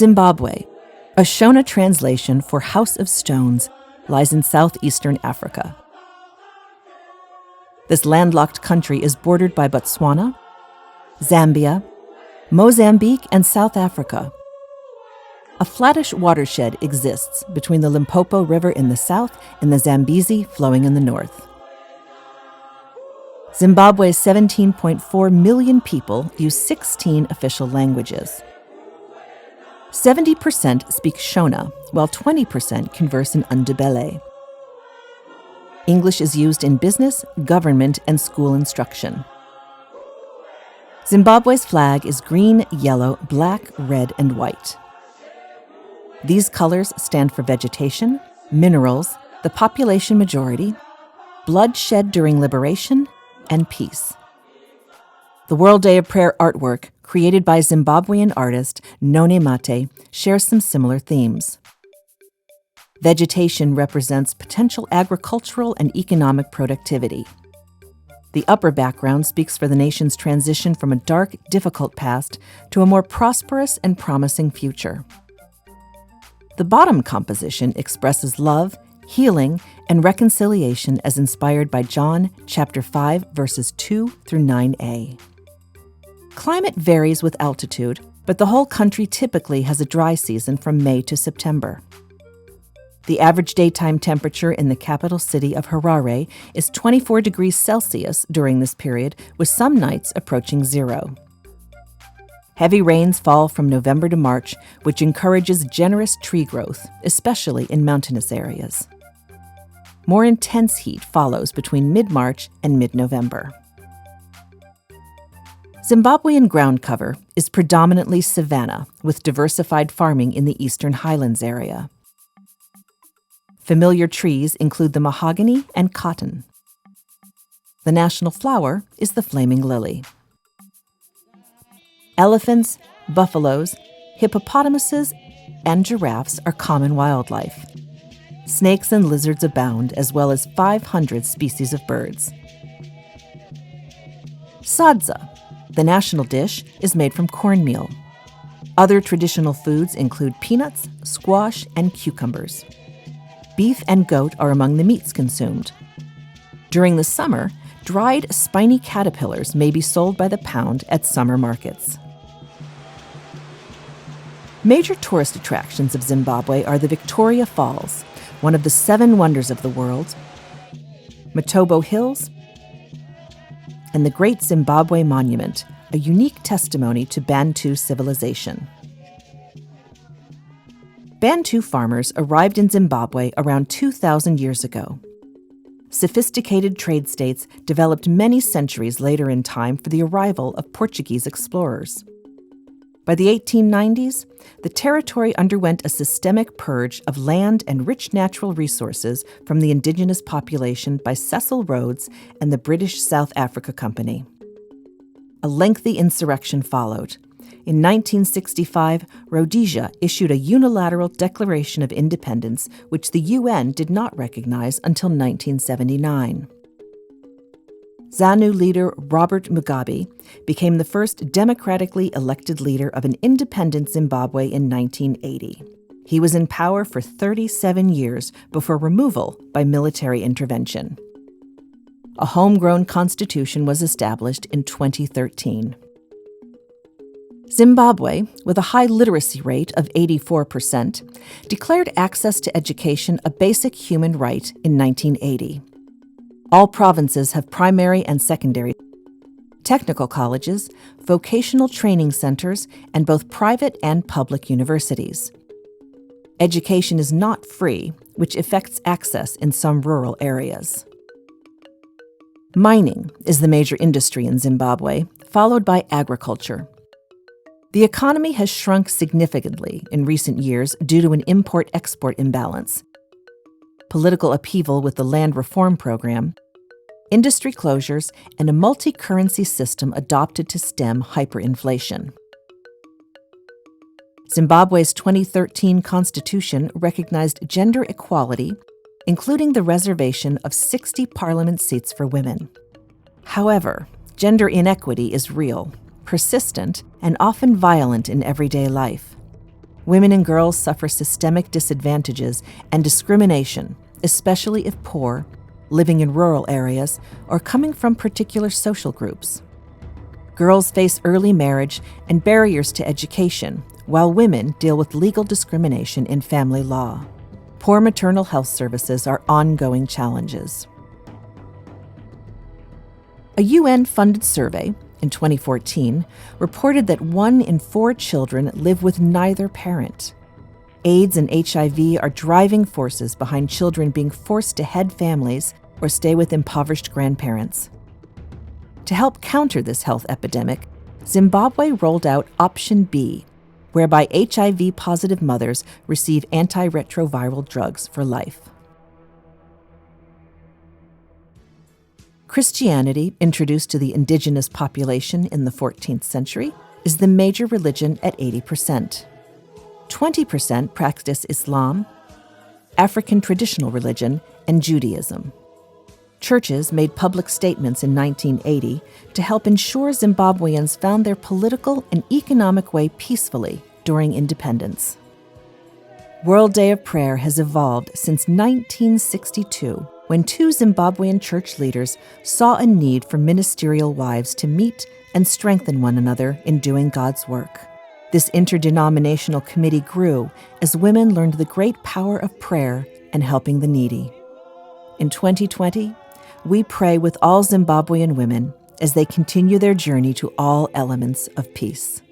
Zimbabwe, a Shona translation for House of Stones, lies in southeastern Africa. This landlocked country is bordered by Botswana, Zambia, Mozambique, and South Africa. A flattish watershed exists between the Limpopo River in the south and the Zambezi flowing in the north. Zimbabwe's 17.4 million people use 16 official languages. 70% speak Shona, while 20% converse in Ndebele. English is used in business, government, and school instruction. Zimbabwe's flag is green, yellow, black, red, and white. These colors stand for vegetation, minerals, the population majority, bloodshed during liberation, and peace. The World Day of Prayer artwork, created by Zimbabwean artist None Mate, shares some similar themes. Vegetation represents potential agricultural and economic productivity. The upper background speaks for the nation's transition from a dark, difficult past to a more prosperous and promising future. The bottom composition expresses love, healing, and reconciliation as inspired by John chapter 5, verses 2 through 9a. Climate varies with altitude, but the whole country typically has a dry season from May to September. The average daytime temperature in the capital city of Harare is 24 degrees Celsius during this period, with some nights approaching 0. Heavy rains fall from November to March, which encourages generous tree growth, especially in mountainous areas. More intense heat follows between mid-March and mid-November. Zimbabwean ground cover is predominantly savanna, with diversified farming in the eastern highlands area. Familiar trees include the mahogany and cotton. The national flower is the flaming lily. Elephants, buffaloes, hippopotamuses, and giraffes are common wildlife. Snakes and lizards abound, as well as 500 species of birds. Sadza, the national dish, is made from cornmeal. Other traditional foods include peanuts, squash, and cucumbers. Beef and goat are among the meats consumed. During the summer, dried spiny caterpillars may be sold by the pound at summer markets. Major tourist attractions of Zimbabwe are the Victoria Falls, one of the 7 wonders of the world, Matobo Hills, and the Great Zimbabwe Monument, a unique testimony to Bantu civilization. Bantu farmers arrived in Zimbabwe around 2,000 years ago. Sophisticated trade states developed many centuries later in time for the arrival of Portuguese explorers. By the 1890s, the territory underwent a systemic purge of land and rich natural resources from the indigenous population by Cecil Rhodes and the British South Africa Company. A lengthy insurrection followed. In 1965, Rhodesia issued a unilateral declaration of independence, which the UN did not recognize until 1979. ZANU leader Robert Mugabe became the first democratically elected leader of an independent Zimbabwe in 1980. He was in power for 37 years before removal by military intervention. A homegrown constitution was established in 2013. Zimbabwe, with a high literacy rate of 84%, declared access to education a basic human right in 1980. All provinces have primary and secondary, technical colleges, vocational training centers, and both private and public universities. Education is not free, which affects access in some rural areas. Mining is the major industry in Zimbabwe, followed by agriculture. The economy has shrunk significantly in recent years due to an import-export imbalance, political upheaval with the land reform program, industry closures, and a multi-currency system adopted to stem hyperinflation. Zimbabwe's 2013 constitution recognized gender equality, including the reservation of 60 parliament seats for women. However, gender inequity is real, persistent, and often violent in everyday life. Women and girls suffer systemic disadvantages and discrimination, especially if poor, living in rural areas, or coming from particular social groups. Girls face early marriage and barriers to education, while women deal with legal discrimination in family law. Poor maternal health services are ongoing challenges. A UN-funded survey in 2014 reported that 1 in 4 children live with neither parent. AIDS and HIV are driving forces behind children being forced to head families or stay with impoverished grandparents. To help counter this health epidemic, Zimbabwe rolled out Option B, whereby HIV-positive mothers receive antiretroviral drugs for life. Christianity, introduced to the indigenous population in the 14th century, is the major religion at 80%. 20% practice Islam, African traditional religion, and Judaism. Churches made public statements in 1980 to help ensure Zimbabweans found their political and economic way peacefully during independence. World Day of Prayer has evolved since 1962, when 2 Zimbabwean church leaders saw a need for ministerial wives to meet and strengthen one another in doing God's work. This interdenominational committee grew as women learned the great power of prayer and helping the needy. In 2020, we pray with all Zimbabwean women as they continue their journey to all elements of peace.